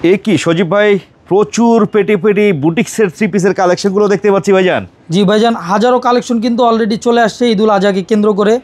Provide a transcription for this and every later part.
এ কি সজীব ভাই, প্রচুর পেটি পেটি বুটিক্সের থ্রি পিসের কালেকশনগুলো দেখতে পাচ্ছি ভাইজান। জি ভাইজান, হাজারো কালেকশন কিন্তু অলরেডি চলে আসছে ঈদুল আজহাকে কেন্দ্র করে।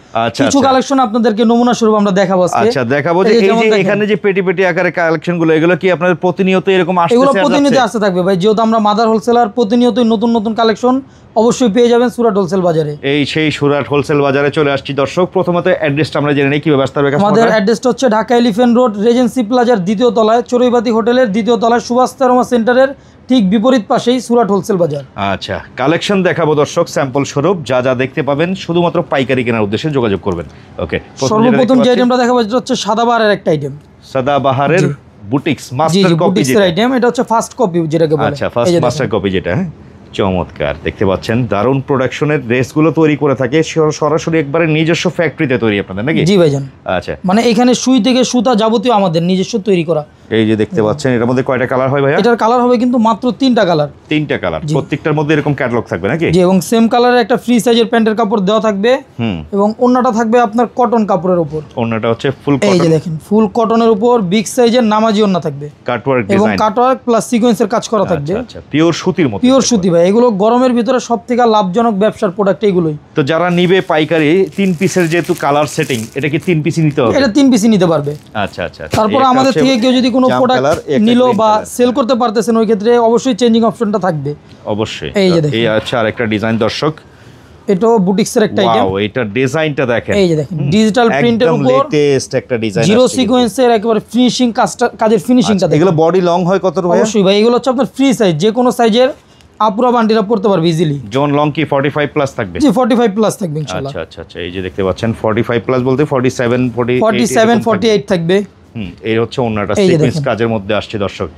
কিছু কালেকশন আপনাদেরকে নমুনা স্বরূপ আমরা দেখাবো আজকে। আচ্ছা, দেখাবো যে এই যে এখানে যে পেটি পেটি আকারে কালেকশনগুলো, এগুলো কি আপনাদের প্রতিনিয়ত এরকম আসছে? এগুলো প্রতিনিয়ত আসতে থাকবে ভাই, যেহেতু আমরা মাদার হোলসেলার, প্রতিনিয়তই নতুন নতুন কালেকশন অবশ্যই পেয়ে যাবেন সুরাট হোলসেল বাজারে। এই সেই সুরাট হোলসেল বাজারে চলে আসছি দর্শক। প্রথমত অ্যাড্রেসটা আমরা জেনে নেই, কিভাবে আসতে হবে? আমাদের অ্যাড্রেসটা হচ্ছে ঢাকা এলিফ্যান্ট রোড, রেজেন্সি প্লাজার দ্বিতীয় তলায়, চড়ুইবাতি হোটেলের দ্বিতীয় তলায়, সুভাষ তেরোমা সেন্টারের ঠিক বিপরীত পাশেই সুরাট হোলসেল বাজার। আচ্ছা, কালেকশন দেখাবো দর্শক, স্যাম্পল স্বরূপ যা যা দেখতে পাবেন শুধুমাত্র পাইকারি কেনার উদ্দেশ্যে যোগাযোগ করবেন। ওকে, সর্বপ্রথম যে আইটেমটা দেখাবো এটা হচ্ছে সাদাবাহারের একটা আইটেম, সাদাবাহারের বুটিক্স মাস্টার কপি যেটা আইটেম, এটা হচ্ছে ফার্স্ট কপি যেটাকে বলে। আচ্ছা, ফার্স্ট মাস্টার কপি যেটা, হ্যাঁ চমৎকার দেখতে পাচ্ছেন। দারুণ প্রোডাকশনের ড্রেসগুলো তৈরি করে থাকে সরাসরি একবারে নিজস্ব ফ্যাক্টরিতে তৈরি আপনাদের নাকি? জি ভাইজান। আচ্ছা, মানে এখানে সুই থেকে সুতা যাবতীয় আমাদের নিজস্ব তৈরি করা। এই যে দেখতে পাচ্ছেন, এটার মধ্যে কয়টা কালার হয় ভাইয়া? এটার কালার হবে কিন্তু মাত্র 3টা কালার। 3টা কালার, প্রত্যেকটার মধ্যে এরকম ক্যাটালগ থাকবে নাকি? জি, এবং সেম কালারের একটা ফ্রি সাইজের প্যান্টের কাপড় দেওয়া থাকবে। এবং ওন্নাটা থাকবে আপনার কটন কাপড়ের উপর। ওন্নাটা হচ্ছে ফুল কটন, এই যে দেখেন ফুল কটনের উপর বিগ সাইজের নামাজি ওন্না থাকবে, কাটওয়ার্ক ডিজাইন এবং কাটওয়ার্ক প্লাস সিকোয়েন্সের কাজ করা থাকবে। আচ্ছা, পিওর সুতির মতো। পিওর সুতি ভাই, এগুলো গরমের ভিতরে সবথেকে লাভজনক ব্যবসার প্রোডাক্ট এগুলোই। তো যারা নিবে পাইকারি 3 পিসের যেহেতু কালার সেটিং, এটা কি 3 পিসই নিতে হবে? এটা 3 পিসই নিতে পারবে। আচ্ছা আচ্ছা। তারপর আমাদের থেকে কেউ যদি কোনো প্রোডাক্ট নিলো বা সেল করতে পারতেছেন, ওই ক্ষেত্রে অবশ্যই চেঞ্জিং অপশনটা থাকবে অবশ্যই। এই যে দেখেন, এই আচ্ছা আরেকটা ডিজাইন দর্শক, এটাও বুটিক্সের একটা আইটেম। ওয়াও, এটা ডিজাইনটা দেখেন, এই যে দেখেন ডিজিটাল প্রিন্টের উপর লেটেস্ট একটা ডিজাইন, জিরো সিকোয়েন্সের একেবারে ফিনিশিং কাজের ফিনিশিংটা দেখেন। এগুলো বডি লং হয় কত ভাই? অবশ্যই ভাই, এগুলো হচ্ছে আপনার ফ্রি সাইজ, যে কোনো সাইজের আপুরা বান্ডিরা পড়তে পারবে ইজিলি। জোন লং কি 45 প্লাস থাকবে? জি 45 প্লাস থাকবে ইনশাআল্লাহ। আচ্ছা আচ্ছা আচ্ছা, এই যে দেখতে পাচ্ছেন 45 প্লাস বলতে 47 48 থাকবে। এই হচ্ছে ওন্নাটা সিকোয়েন্স কাজের মধ্যে আসছে দর্শক।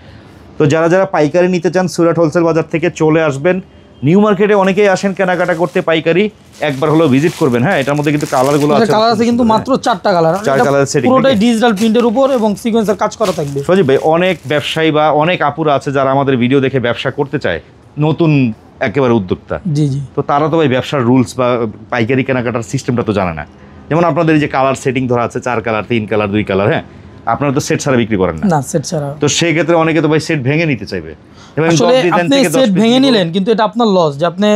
তো যারা যারা পাইকারি নিতে চান সুরাট হোলসেল বাজার থেকে চলে আসবেন। নিউ মার্কেটে অনেকেই আসেন কেনাকাটা করতে পাইকারি, একবার হলো ভিজিট করবেন। হ্যাঁ, এটার মধ্যে কিন্তু কালারগুলো আছে, কালার আছে কিন্তু মাত্র 4টা কালার, 4 কালারের সেটিং, পুরোটাই ডিজিটাল প্রিন্টের উপর এবং সিকোয়েন্সের কাজ করা থাকবে। সজীব ভাই, অনেক ব্যবসায়ী বা অনেক আপুরা আছে যারা আমাদের ভিডিও দেখে ব্যবসা করতে চায়, নতুন একেবারে উদ্যোক্তা। জি জি। তো তারা তো ভাই ব্যবসার রুলস বা পাইকারি কেনাকাটার সিস্টেমটা তো জানে না। যেমন আপনাদের এই যে কালার সেটিং ধরা আছে 4 কালার, 3 কালার, 2 কালার, হ্যাঁ আপনারা তো সেট ছাড়া বিক্রি করেন না। সেট ছাড়া। তো সেই ক্ষেত্রে অনেকে তো ভাই সেট ভেঙে নিতে চাইবে, এবং আপনি সেট ভেঙে নিলেন কিন্তু এটা আপনার লস, যে আপনি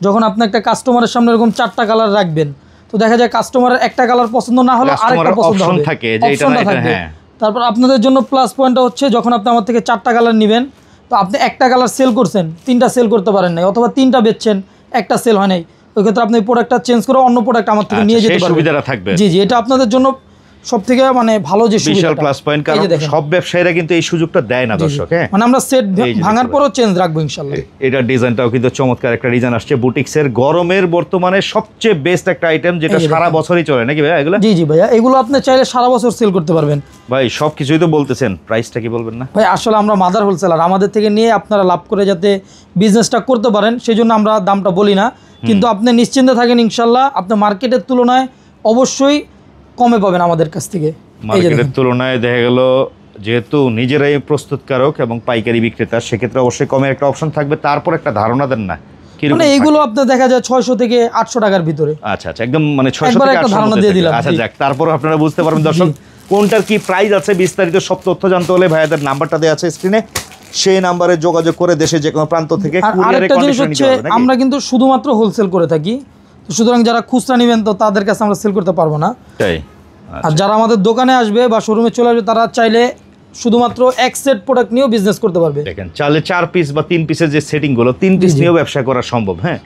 যখন আপনি একটা কাস্টমারের সামনে এরকম 4টা কালার রাখবেন, তো দেখা যায় কাস্টমারের একটা কালার পছন্দ না হলে আরেকটা পছন্দ হবে, থাকে যে এটা না এটা। হ্যাঁ, তারপর আপনাদের জন্য প্লাস পয়েন্টটা হচ্ছে যখন আপনি আমার থেকে 4টা কালার নেবেন, তো আপনি একটা কালার সেল করছেন, 3টা সেল করতে পারেন নাই, অথবা 3টা বেচছেন, একটা সেল হয় নাই, ওই ক্ষেত্রে আপনি প্রোডাক্টটা চেঞ্জ করে অন্য প্রোডাক্ট আমার থেকে নিয়ে যেতে পারবেন, সুবিধাটা থাকবে। জি জি, এটা আপনাদের জন্য সবথেকে মানে ভালো যে বিশাল প্লাস পয়েন্ট, কারণ সব ব্যবসায়ীরা কিন্তু এই সুযোগটা দেয় না দর্শক। হ্যাঁ, মানে আমরা সেট ভাঙার পরও চেঞ্জ রাখবো ইনশাআল্লাহ। এটা ডিজাইনটাও কিন্তু চমৎকার একটা ডিজাইন আসছে বুটিক্সের, গরমের বর্তমানে সবচেয়ে বেস্ট একটা আইটেম, যেটা সারা বছরই চলে নাকি ভাইয়া এগুলো? জি জি ভাইয়া, এগুলো আপনি চাইলে সারা বছর সেল করতে পারবেন। ভাই সবকিছুই তো বলতেছেন, প্রাইসটা কি বলবেন না? ভাই আসলে আমরা মাদার হোলসেলার, আমাদের থেকে নিয়ে আপনারা লাভ করে যাতে বিজনেসটা করতে পারেন সেই জন্য আমরা দামটা বলি না, কিন্তু আপনি নিশ্চিন্তে থাকেন ইনশাআল্লাহ আপনি মার্কেটের তুলনায় অবশ্যই কমে পাবেন আমাদের কাছ থেকে। মার্কেটের তুলনায় দেখা গেল যেহেতু নিজেরাই প্রস্তুতকারক এবং পাইকারি বিক্রেতা, সেক্ষেত্রে অবশ্যই কমের একটা অপশন থাকবে। তারপর একটা ধারণা দেন না, মানে এইগুলো আপনার দেখা যায় 600 থেকে 800 টাকার ভিতরে। আচ্ছা আচ্ছা, একদম মানে 600 থেকে 800 ধারণা দিয়ে দিলাম। আচ্ছা যাক, তারপর আপনারা বুঝতে পারবেন দর্শক কোনটার কি প্রাইস আছে। বিস্তারিত সব তথ্য জানতে হলে ভাইয়াদের নাম্বারটা দেওয়া আছে স্ক্রিনে, সেই নাম্বারে যোগাযোগ করে দেশে যে কোনো প্রান্ত থেকে কুরিয়ারে কন্ডিশন নিতে পারবেন। আমরা কিন্তু শুধুমাত্র হোলসেল করে থাকি, তো সুতরাং যারা খুচরা নেবেন তো তাদের কাছে আমরা সেল করতে পারবো না। তাই আর যারা আমাদের দোকানে আসবে বা শোরুমে চলে আসবে, তারা চাইলে শুধুমাত্র এক সেট প্রোডাক্ট নিয়েও বিজনেস করতে পারবে। দেখেন, চাইলে 4 পিস বা 3 পিসের যে সেটিংগুলো 3 পিস নিয়েও ব্যবসা করা সম্ভব। হ্যাঁ,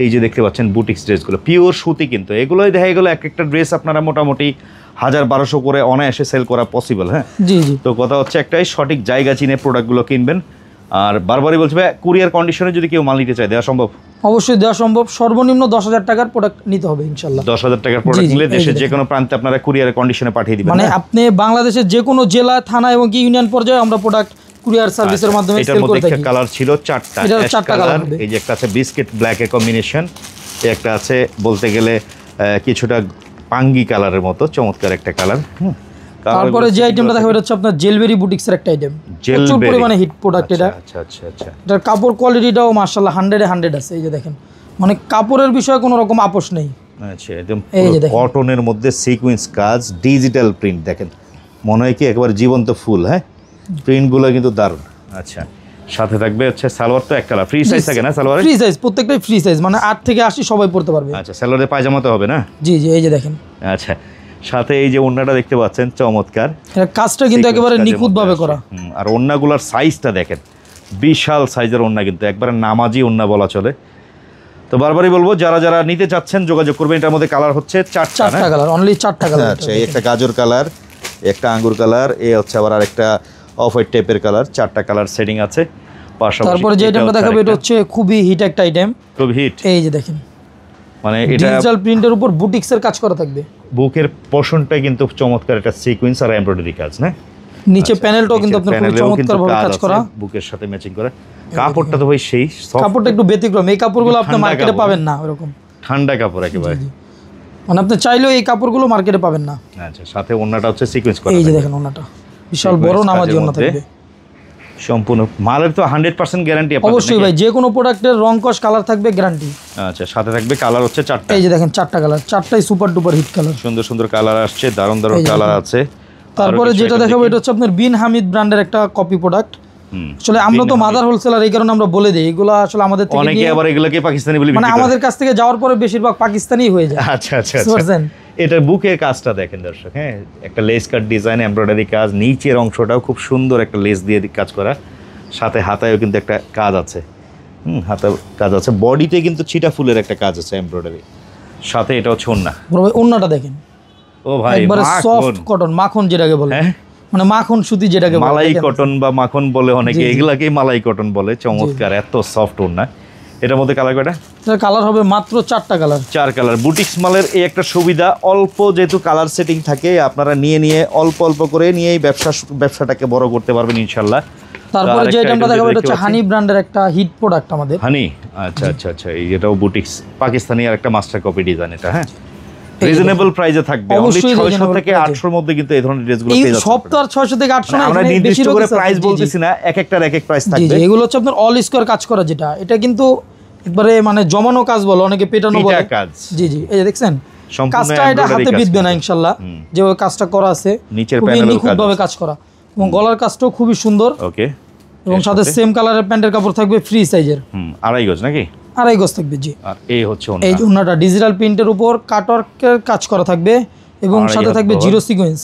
এই যে দেখতে পাচ্ছেন বুটিক্স ড্রেসগুলো পিওর সুতি, কিন্তু এগুলোই দেখা গেলো এক একটা ড্রেস আপনারা মোটামুটি 1000-1200 করে অনায়াসে সেল করা পসিবল। হ্যাঁ জি জি। তো কথা হচ্ছে একটাই, সঠিক জায়গা চিনে প্রোডাক্টগুলো কিনবেন। আর বারবারই বলছি ভাই, কুরিয়ার কন্ডিশনে যদি কেউ মাল নিতে চায় দেওয়া সম্ভব? অবশ্যই দেওয়া সম্ভব, সর্বনিম্ন 10,000 টাকার প্রোডাক্ট নিতে হবে ইনশাআল্লাহ। 10,000 টাকার প্রোডাক্ট নিলে দেশের যে কোনো প্রান্তে আপনারা কুরিয়ারের কন্ডিশনে পাঠিয়ে দিবেন। মানে আপনি বাংলাদেশের যে কোনো জেলা, থানা এবং কি ইউনিয়ন পর্যায়ে আমরা প্রোডাক্ট কুরিয়ার সার্ভিসের মাধ্যমে সেল করে থাকি। এটার কালার ছিল 4টা, এটা 4টা কালার। এই যে একটা আছে বিস্কিট ব্ল্যাক এর কম্বিনেশন, একটা আছে বলতে গেলে কিছুটা পাঙ্গি কালারের মতো চমৎকার একটা কালার। তারপরে যে আইটেমটা দেখাবো এটা হচ্ছে আপনার জেলবেরি বুটিক্সের একটা আইটেম, প্রচুর পরিমাণে হিট প্রোডাক্ট এটা। আচ্ছা আচ্ছা আচ্ছা, এটার কাপড় কোয়ালিটিটাও মাশাআল্লাহ 100-এ 100 আছে। এই যে দেখেন, মানে কাপড়ের বিষয়ে কোনো রকম আপোষ নেই। আচ্ছা, একদম কটনের মধ্যে সিকোয়েন্স কাজ, ডিজিটাল প্রিন্ট, দেখেন মনে হয় কি একেবারে জীবন্ত ফুল। হ্যাঁ, প্রিন্টগুলো কিন্তু দারুণ। আচ্ছা, সাথে থাকবে হচ্ছে সালোয়ার, তো এক কালার ফ্রি সাইজ থাকে না সালোয়ারে? ফ্রি সাইজ, প্রত্যেকটাই ফ্রি সাইজ, মানে 8 থেকে 80 সবাই পড়তে পারবে। আচ্ছা, সালোয়ারে পায়জামা তো হবে না? জি জি, এই যে দেখেন। আচ্ছা, সাথে এই যে ওড়নাটা দেখতে পাচ্ছেন চমৎকার, এর কাজটা কিন্তু একেবারে নিখুঁতভাবে করা। আর ওড়নাগুলোর সাইজটা দেখেন, বিশাল সাইজের ওড়না, কিন্তু একবারে নামাজি ওড়না বলা চলে। তো বারবারই বলবো, যারা যারা নিতে চাচ্ছেন যোগাযোগ করবেন। এটার মধ্যে কালার হচ্ছে 4টা কালার, অনলি 4টা কালার। আচ্ছা, একটা গাজর কালার, একটা আঙ্গুর কালার, এই হচ্ছে আবার আরেকটা অফ হোয়াইট টাইপের কালার। 4টা কালার সেটিং আছে। তারপরে যে আইটেমটা দেখাবো এটা হচ্ছে খুবই হিট একটা আইটেম, খুব হিট। এই যে দেখেন, মানে এটা ডিজিটাল প্রিন্টের উপর বুটিক্সের কাজ করা থাকবে। বুকের পোরশনটা কিন্তু চমৎকার, একটা সিকোয়েন্স আর এমব্রয়ডারি কাজ, না? নিচে প্যানেলটাও কিন্তু আপনার খুব চমৎকার ভাবে কাজ করা, বুকের সাথে ম্যাচিং করা। কাপড়টা তো ভাই সেই সফট, কাপড়টা একটু ব্যতিক্রম। এই কাপড়গুলো আপনি মার্কেটে পাবেন না এরকম ঠান্ডা কাপড় একেবারে, মানে আপনি চাইলেও এই কাপড়গুলো মার্কেটে পাবেন না। আচ্ছা, সাথে ওন্নাটা হচ্ছে সিকোয়েন্স করা। এই যে দেখেন ওন্নাটা বিশাল বড় নামাজি ওন্না থাকবে। সম্পূর্ণ মালের তো 100% গ্যারান্টি আপনাদের? অবশ্যই ভাই, যে কোনো প্রোডাক্টের রং কস কালার থাকবে গ্যারান্টি। আচ্ছা, সাথে থাকবে কালার হচ্ছে 4টা। এই যে দেখেন 4টা কালার, 4টাই সুপার ডুপার হিট কালার, সুন্দর সুন্দর কালার আসছে, দারুণ দারুণ কালার আছে। তারপরে যেটা দেখাবো এটা হচ্ছে আপনার বিন হামিদ ব্র্যান্ডের একটা কপি প্রোডাক্ট। আসলে আমরা তো মাদার হোলসেলার, এই কারণে আমরা বলে দেই এগুলো আসলে আমাদের থেকে অনেকে আবার এগুলোকে পাকিস্তানি বলে, মানে আমাদের কাছ থেকে যাওয়ার পরে বেশিরভাগ পাকিস্তানি হয়ে যায়। আচ্ছা আচ্ছা আচ্ছা, এটার বুকের কাজটা দেখেন দর্শক, হ্যাঁ, একটা লেস কাট ডিজাইন, এমব্রয়ডারি কাজ, নিচের অংশটাও খুব সুন্দর একটা লেস দিয়ে কাজ করা, সাথে হাতায়ও কিন্তু একটা কাজ আছে। হাতে কাজ আছে, বডিতে কিন্তু ছিটা ফুলের একটা কাজ আছে এমব্রয়ডারি, সাথে এটা হচ্ছে ওন্না। ওন্নাটা দেখেন, ও ভাই, একবারে সফট কটন, মাখন যেটাকে বলে, মানে মাখন সুতি যেটাকে বলে, মালাই কটন বা মাখন বলে অনেকে, এগুলাকেই মালাই কটন বলে। চমৎকার, এত সফট ওন্না। এটার মধ্যে কালার কয়টা? এটার কালার হবে মাত্র 4টা কালার। 4 কালার। বুটিক্স মালের এই একটা সুবিধা, অল্প যেহেতু কালার সেটিং থাকে, আপনারা নিয়ে অল্প অল্প করে নিয়ে এই ব্যবসাটাকে বড় করতে পারবেন ইনশাআল্লাহ। তারপরে যে আইটেমটা দেখাবো এটা হচ্ছে হানি ব্র্যান্ডের একটা হিট প্রোডাক্ট আমাদের। হানি, আচ্ছা আচ্ছা আচ্ছা, এই এটাও বুটিক্স পাকিস্তানি আর একটা মাস্টার কপি ডিজাইন। এটা হ্যাঁ, রিজনেবল প্রাইসে থাকবে, অনলি 600 থেকে 800 এর মধ্যে কিন্তু এই ধরনের ড্রেসগুলো পেয়ে যাচ্ছে। সব তো আর 600 থেকে 800 না, আমরা নির্দিষ্ট করে প্রাইস বলতেছি না, এক একটার এক এক প্রাইস থাকবে। এগুলো হচ্ছে আপনার অল স্কয়ার কাজ করা, যেটা এটা কিন্তু একবারে মানে জমানো কাজ বলে, অনেকে পেটানো বলে কাজ। জি জি, এই যে দেখছেন কাজটা, এটা হাতে বিধবে না ইনশাআল্লাহ, যে ওই কাজটা করা আছে, নিচের খুবই নিখুঁতভাবে কাজ করা, এবং গলার কাজটাও খুবই সুন্দর। ওকে, এবং সাথে সেম কালারের প্যান্টের কাপড় থাকবে ফ্রি সাইজের, 2.5 গজ নাকি? 2.5 গজ থাকবে। জি, আর এই হচ্ছে ওন্না, এই ওন্নাটা ডিজিটাল প্রিন্টের উপর কাটওয়ার্কের কাজ করা থাকবে, এবং সাথে থাকবে জিরো সিকোয়েন্স,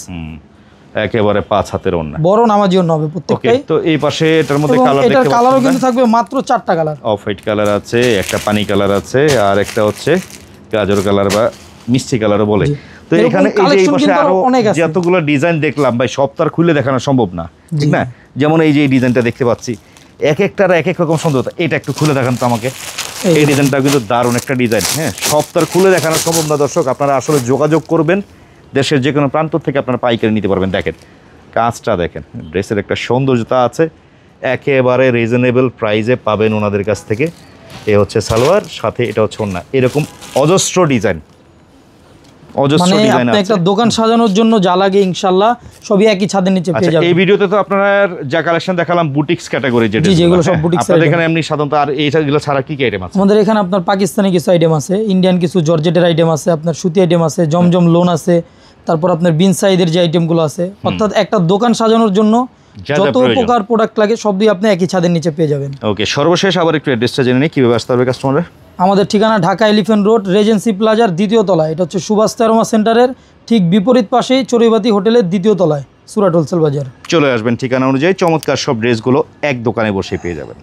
একেবারে 5 হাতের ওন্না, বড় নামাজি ওন্না হবে প্রত্যেকটাই। তো এই পাশে এটার মধ্যে কালার দেখতে পাচ্ছেন, কালারও কিন্তু থাকবে মাত্র 4টা কালার। অফ হোয়াইট কালার আছে, একটা পানি কালার আছে, আর একটা হচ্ছে গাজর কালার বা মিষ্টি কালারও বলে। তো এখানে এই পাশে আরো যতগুলো ডিজাইন দেখলাম ভাই, সব তার খুলে দেখানো সম্ভব না, ঠিক না? যেমন এই যে এই ডিজাইনটা দেখতে পাচ্ছি, এক একটার এক এক রকম সুন্দর। এটা একটু খুলে দেখান তো আমাকে, এই ডিজাইনটা কিন্তু দারুণ একটা ডিজাইন। হ্যাঁ, সব তার খুলে দেখানো সম্ভব না দর্শক, আপনারা আসলে যোগাযোগ করবেন, দেশের যে কোনো প্রান্ত থেকে আপনারা পাইকারি নিতে পারবেন। দেখেন কাজটা, দেখেন ড্রেসের একটা সৌন্দর্যতা আছে, একেবারে রিজনেবল প্রাইসে পাবেন ওনাদের কাছ থেকে। এ হচ্ছে সালোয়ার, সাথে এটা হচ্ছে ওন্না, এরকম অজস্র ডিজাইন, অজস্র ডিজাইন আছে। একটা দোকান সাজানোর জন্য যা লাগে ইনশাআল্লাহ সবই একই ছাদের নিচে পেয়ে যাবেন। এই ভিডিওতে তো আপনারা যা কালেকশন দেখালাম বুটিক্স ক্যাটাগরি, যেগুলো সব বুটিক্স। আপনাদের এখানে এমনি সাধারণত আর এইগুলো ছাড়া কি কি আইটেম আছে? আমাদের এখানে আপনার পাকিস্তানি কিছু আইটেম আছে, ইন্ডিয়ান কিছু জর্জেটের আইটেম আছে, আপনার সুতি আইটেম আছে, জমজম লোন আছে, তারপর আপনার বিন সাইদের যে আইটেমগুলো আছে, অর্থাৎ একটা দোকান সাজানোর জন্য যত প্রকার প্রোডাক্ট লাগে সবই আপনি একই ছাদের নিচে পেয়ে যাবেন। ওকে, সর্বশেষ আবার একটু অ্যাড্রেসটা জেনে নিই, কিভাবে আসতে হবে কাস্টমাররা? আমাদের ঠিকানা ঢাকা এলিফ্যান্ট রোড, রেজেন্সি প্লাজার 2য় তলায়। এটা হচ্ছে সুভাষ তেরোমা সেন্টারের ঠিক বিপরীত পাশেই চড়ুইবাতি হোটেলের 2য় তলায়, সুরাট হোলসেল বাজার। চলে আসবেন ঠিকানা অনুযায়ী, চমৎকার সব ড্রেসগুলো এক দোকানে বসে পেয়ে যাবেন।